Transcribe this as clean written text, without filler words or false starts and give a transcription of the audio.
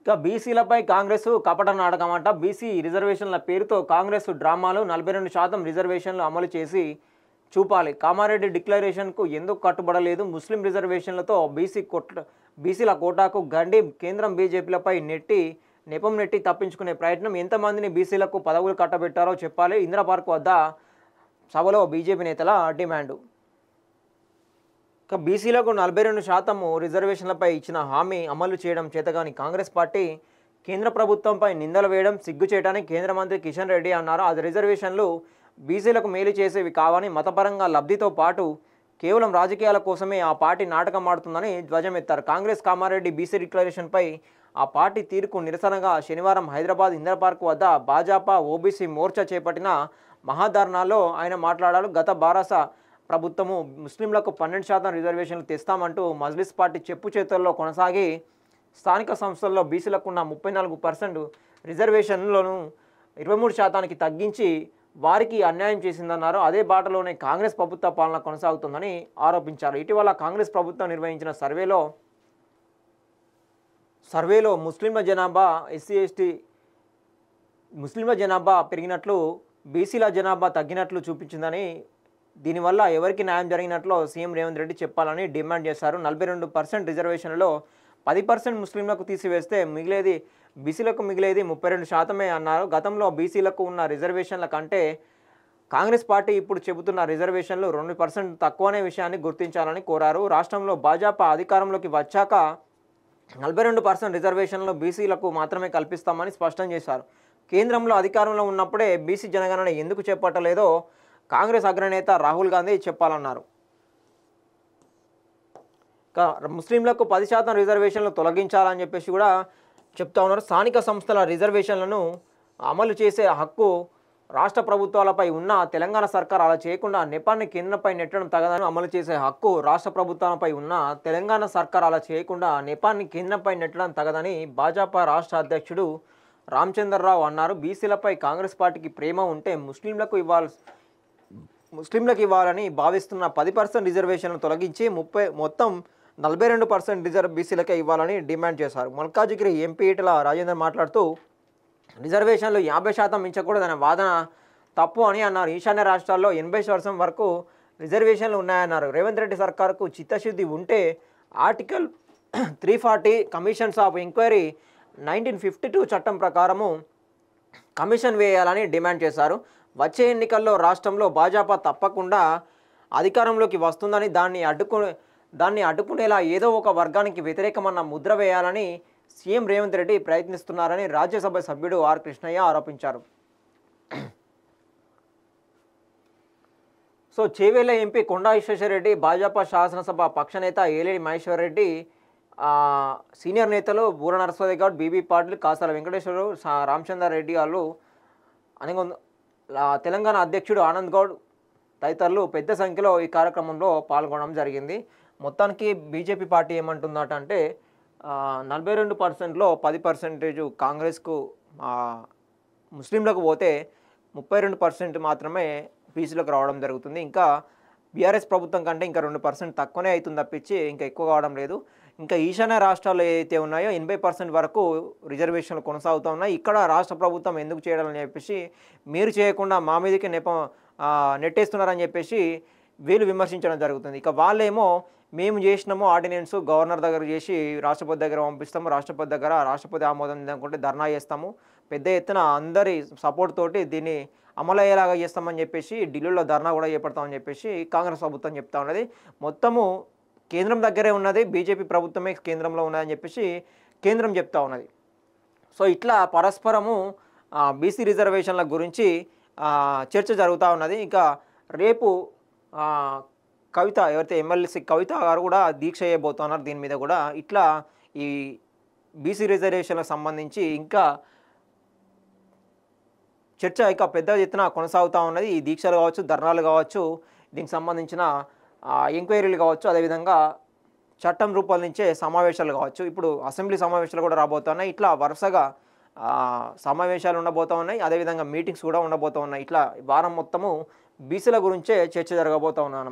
ఇక బీసీలపై కాంగ్రెస్ కపట నాటకం అంట. బీసీ రిజర్వేషన్ల పేరుతో కాంగ్రెస్ డ్రామాలు. 42% రిజర్వేషన్లు అమలు చేసి చూపాలి. కామారెడ్డి డిక్లరేషన్కు ఎందుకు కట్టుబడలేదు? ముస్లిం రిజర్వేషన్లతో బీసీల కోటాకు గండి. కేంద్రం బీజేపీలపై నెపం నెట్టి తప్పించుకునే ప్రయత్నం. ఎంతమందిని బీసీలకు పదవులు కట్టబెట్టారో చెప్పాలి. ఇందిరా పార్క్ వద్ద సభలో బీజేపీ నేతల డిమాండు. ఇక బీసీలకు 42% రిజర్వేషన్లపై ఇచ్చిన హామీ అమలు చేయడం చేతగాని కాంగ్రెస్ పార్టీ కేంద్ర ప్రభుత్వంపై నిందలు వేయడం సిగ్గుచేటని కేంద్ర మంత్రి కిషన్ రెడ్డి అన్నారు. అది రిజర్వేషన్లు బీసీలకు మేలు చేసేవి కావని, మతపరంగా లబ్ధితో పాటు కేవలం రాజకీయాల కోసమే ఆ పార్టీ నాటకం ఆడుతుందని ధ్వజమెత్తారు. కాంగ్రెస్ కామారెడ్డి బీసీ డిక్లరేషన్పై ఆ పార్టీ తీరుకు నిరసనగా శనివారం హైదరాబాద్ ఇందిరా పార్క్ వద్ద భాజపా ఓబీసీ మోర్చా చేపట్టిన మహాధర్నాలో ఆయన మాట్లాడారు. గత బారాస ప్రభుత్వము ముస్లింలకు 12% రిజర్వేషన్లు తెస్తామంటూ మజ్లిస్ పార్టీ చెప్పు చేతుల్లో కొనసాగి స్థానిక సంస్థల్లో బీసీలకు ఉన్న 34% రిజర్వేషన్లను 23%కి తగ్గించి వారికి అన్యాయం చేసిందన్నారు. అదే బాటలోనే కాంగ్రెస్ ప్రభుత్వ పాలన కొనసాగుతుందని ఆరోపించారు. ఇటీవల కాంగ్రెస్ ప్రభుత్వం నిర్వహించిన సర్వేలో ముస్లింల జనాభా ఎస్సీ ముస్లింల జనాభా పెరిగినట్లు, బీసీల జనాభా తగ్గినట్లు చూపించిందని, దీనివల్ల ఎవరికి న్యాయం జరిగినట్లు సీఎం రేవంత్ రెడ్డి చెప్పాలని డిమాండ్ చేశారు. 42% రిజర్వేషన్లలో 10% ముస్లింలకు తీసివేస్తే బీసీలకు మిగిలేది 32% అన్నారు. గతంలో బీసీలకు ఉన్న రిజర్వేషన్ల కంటే కాంగ్రెస్ పార్టీ ఇప్పుడు చెబుతున్న రిజర్వేషన్లు 2% తక్కువనే విషయాన్ని గుర్తించాలని కోరారు. రాష్ట్రంలో భాజపా అధికారంలోకి వచ్చాక 42% రిజర్వేషన్లు బీసీలకు మాత్రమే కల్పిస్తామని స్పష్టం చేశారు. కేంద్రంలో అధికారంలో ఉన్నప్పుడే బీసీ జనగణన ఎందుకు చేపట్టలేదో కాంగ్రెస్ అగ్రనేత రాహుల్ గాంధీ చెప్పాలన్నారు. ముస్లింలకు 10% రిజర్వేషన్లు తొలగించాలని చెప్పేసి కూడా చెప్తా ఉన్నారు. స్థానిక సంస్థల రిజర్వేషన్లను అమలు చేసే హక్కు రాష్ట్ర ప్రభుత్వాలపై ఉన్న తెలంగాణ సర్కార్ అలా చేయకుండా నెపాన్ని కేంద్రంపై నెట్టడం తగదని, అమలు చేసే హక్కు రాష్ట్ర ప్రభుత్వాలపై ఉన్న తెలంగాణ సర్కార్ అలా చేయకుండా నెపాన్ని కేంద్రంపై నెట్టడం తగదని భాజపా రాష్ట్ర అధ్యక్షుడు రామచంద్రరావు అన్నారు. బీసీలపై కాంగ్రెస్ పార్టీకి ప్రేమ ఉంటే ముస్లింలకు ఇవ్వాలని భావిస్తున్న 10% రిజర్వేషన్లు తొలగించి మొత్తం 42% బీసీలకే ఇవ్వాలని డిమాండ్ చేశారు. మల్కాజిగిరి ఎంపీ ఈటెల రాజేందర్ మాట్లాడుతూ రిజర్వేషన్లు 50% మించకూడదనే వాదన తప్పు అని అన్నారు. ఈశాన్య రాష్ట్రాల్లో 80% వరకు రిజర్వేషన్లు ఉన్నాయన్నారు. రేవంత్ రెడ్డి సర్కారుకు చిత్తశుద్ధి ఉంటే ఆర్టికల్ 340 కమిషన్స్ ఆఫ్ ఎంక్వైరీ 1952 చట్టం ప్రకారము కమిషన్ వేయాలని డిమాండ్ చేశారు. వచ్చే ఎన్నికల్లో రాష్ట్రంలో భాజపా తప్పకుండా అధికారంలోకి వస్తుందని, దాన్ని అడ్డుకునేలా ఏదో ఒక వర్గానికి వ్యతిరేకమన్న ముద్ర వేయాలని సీఎం రేవంత్ రెడ్డి ప్రయత్నిస్తున్నారని రాజ్యసభ సభ్యుడు ఆర్ కృష్ణయ్య ఆరోపించారు. చేవేళ్ల ఎంపీ కొండా విశ్వేశ్వరరెడ్డి, భాజపా శాసనసభ పక్షనేత ఏలేడి మహేశ్వర్ రెడ్డి, సీనియర్ నేతలు బూర నరసింహ గౌడ్, బీబీ పాటిల్, కాసాల వెంకటేశ్వరరావు, రామచంద్ర రెడ్డి వాళ్ళు, తెలంగాణ అధ్యక్షుడు ఆనంద్ గౌడ్ తదితరులు పెద్ద సంఖ్యలో ఈ కార్యక్రమంలో పాల్గొనడం జరిగింది. మొత్తానికి బీజేపీ పార్టీ ఏమంటుందట అంటే 42%లో 10% కాంగ్రెస్కు, ముస్లింలకు పోతే 32% మాత్రమే బీసీలకు రావడం జరుగుతుంది. ఇంకా బీఆర్ఎస్ ప్రభుత్వం కంటే ఇంకా 2% తక్కువనే అవుతుంది తప్పించి ఇంకా ఎక్కువ కావడం లేదు. ఇంకా ఈశాన్య రాష్ట్రాలు ఏవైతే ఉన్నాయో 80% వరకు రిజర్వేషన్లు కొనసాగుతూ ఉన్నాయి. ఇక్కడ రాష్ట్ర ప్రభుత్వం ఎందుకు చేయడాలని చెప్పేసి, మీరు చేయకుండా మా మీదకి నెట్టేస్తున్నారని చెప్పేసి వీళ్ళు విమర్శించడం జరుగుతుంది. ఇక వాళ్ళేమో మేము చేసినాము ఆర్డినెన్స్ గవర్నర్ దగ్గర చేసి రాష్ట్రపతి దగ్గర పంపిస్తాము, రాష్ట్రపతి ఆమోదం అనుకుంటే ధర్నా చేస్తాము, పెద్ద ఎత్తున అందరి సపోర్ట్ తోటి దీన్ని అమలు అయ్యేలాగా చేస్తామని చెప్పేసి ఢిల్లీలో ధర్నా కూడా చేపడతామని చెప్పేసి కాంగ్రెస్ ప్రభుత్వం చెప్తా ఉన్నది. మొత్తము కేంద్రం దగ్గరే ఉన్నది, బీజేపీ ప్రభుత్వమే కేంద్రంలో ఉన్నదని చెప్పేసి కేంద్రం చెప్తా ఉన్నది. ఇట్లా పరస్పరము బీసీ రిజర్వేషన్ల గురించి చర్చ జరుగుతూ ఉన్నది. ఇంకా రేపు కవిత, ఎవరైతే ఎమ్మెల్సీ కవిత గారు కూడా దీక్ష చేయబోతున్నారు దీని మీద కూడా. ఇట్లా ఈ బీసీ రిజర్వేషన్లకు సంబంధించి ఇంకా చర్చ ఇక పెద్ద ఎత్తున కొనసాగుతూ ఉన్నది. ఈ దీక్షలు కావచ్చు, ధర్నాలు కావచ్చు, దీనికి సంబంధించిన ఎంక్వైరీలు కావచ్చు, అదేవిధంగా చట్టం రూపొందించే సమావేశాలు కావచ్చు. ఇప్పుడు అసెంబ్లీ సమావేశాలు కూడా రాబోతున్నాయి. ఇట్లా వరుసగా సమావేశాలు ఉండబోతూ ఉన్నాయి, అదేవిధంగా మీటింగ్స్ కూడా ఉండబోతూ ఉన్నాయి. ఇట్లా వారం మొత్తము బీసీల గురించే చర్చ జరగబోతూ ఉన్నాను.